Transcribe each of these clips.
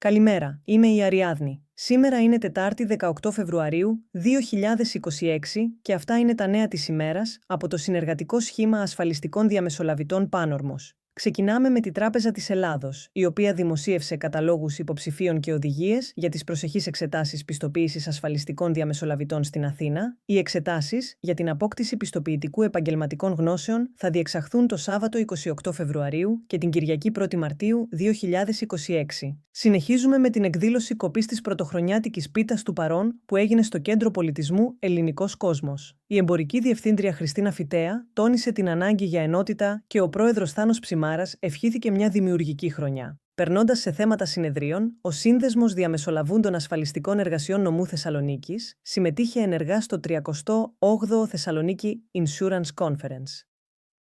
Καλημέρα, είμαι η Αριάδνη. Σήμερα είναι Τετάρτη 18 Φεβρουαρίου 2026 και αυτά είναι τα νέα της ημέρας από το Συνεργατικό Σχήμα Ασφαλιστικών Διαμεσολαβητών Πάνορμος. Ξεκινάμε με τη Τράπεζα της Ελλάδος, η οποία δημοσίευσε καταλόγους υποψηφίων και οδηγίες για τις προσεχείς εξετάσεις πιστοποίησης ασφαλιστικών διαμεσολαβητών στην Αθήνα. Οι εξετάσεις για την απόκτηση πιστοποιητικού επαγγελματικών γνώσεων θα διεξαχθούν το Σάββατο 28 Φεβρουαρίου και την Κυριακή 1η Μαρτίου 2026. Συνεχίζουμε με την εκδήλωση κοπής της πρωτοχρονιάτικης πίτας του Παρών που έγινε στο Κέντρο Πολιτισμού Ελληνικός Κόσμος. Η εμπορική διευθύντρια Χριστίνα Φυτέα τόνισε την ανάγκη για ενότητα και ο πρόεδρος Θάνος Ψημάρας ευχήθηκε μια δημιουργική χρονιά. Περνώντας σε θέματα συνεδρίων, ο Σύνδεσμος Διαμεσολαβούντων Ασφαλιστικών Εργασιών Νομού Θεσσαλονίκης συμμετείχε ενεργά στο 38ο Θεσσαλονίκη Insurance Conference.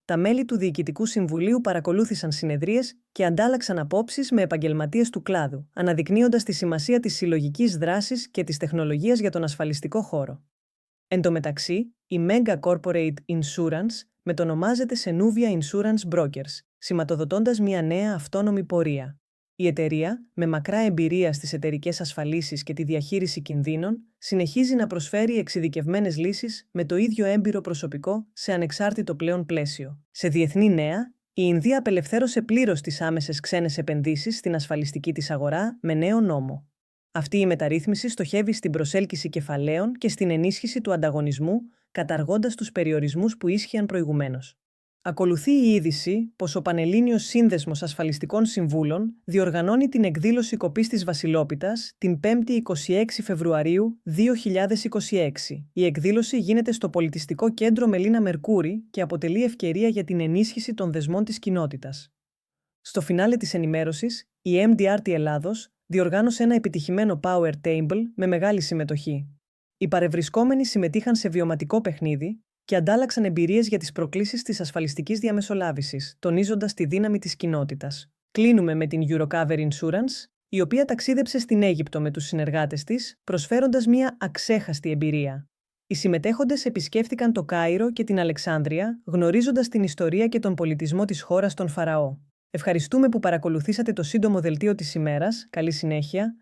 Τα μέλη του Διοικητικού Συμβουλίου παρακολούθησαν συνεδρίες και αντάλλαξαν απόψεις με επαγγελματίες του κλάδου, αναδεικνύοντας τη σημασία της συλλογικής δράσης και της τεχνολογίας για τον ασφαλιστικό χώρο. Εν τω μεταξύ, η Mega Corporate Insurance μετονομάζεται σε Nuvia Insurance Brokers, σηματοδοτώντας μια νέα αυτόνομη πορεία. Η εταιρεία, με μακρά εμπειρία στις εταιρικές ασφαλίσεις και τη διαχείριση κινδύνων, συνεχίζει να προσφέρει εξειδικευμένες λύσεις με το ίδιο έμπειρο προσωπικό σε ανεξάρτητο πλέον πλαίσιο. Σε διεθνή νέα, η Ινδία απελευθέρωσε πλήρως τις άμεσες ξένες επενδύσεις στην ασφαλιστική της αγορά με νέο νόμο. Αυτή η μεταρρύθμιση στοχεύει στην προσέλκυση κεφαλαίων και στην ενίσχυση του ανταγωνισμού, καταργώντας τους περιορισμούς που ίσχυαν προηγουμένως. Ακολουθεί η είδηση πως ο Πανελλήνιος Σύνδεσμος Ασφαλιστικών Συμβούλων διοργανώνει την εκδήλωση κοπής της Βασιλόπιτας την 5η 26 Φεβρουαρίου 2026. Η εκδήλωση γίνεται στο Πολιτιστικό Κέντρο Μελίνα Μερκούρη και αποτελεί ευκαιρία για την ενίσχυση των δεσμών της κοινότητας. Στο φινάλε της ενημέρωσης, η MDRT Ελλάδος διοργάνωσε ένα επιτυχημένο Power Table με μεγάλη συμμετοχή. Οι παρευρισκόμενοι συμμετείχαν σε βιωματικό παιχνίδι και αντάλλαξαν εμπειρίες για τις προκλήσεις της ασφαλιστικής διαμεσολάβησης, τονίζοντας τη δύναμη της κοινότητας. Κλείνουμε με την Eurocover Insurance, η οποία ταξίδεψε στην Αίγυπτο με τους συνεργάτες της, προσφέροντας μια αξέχαστη εμπειρία. Οι συμμετέχοντες επισκέφτηκαν το Κάιρο και την Αλεξάνδρεια, γνωρίζοντας την ιστορία και τον πολιτισμό της χώρας των Φαραώ. Ευχαριστούμε που παρακολουθήσατε το σύντομο δελτίο της ημέρας. Καλή συνέχεια.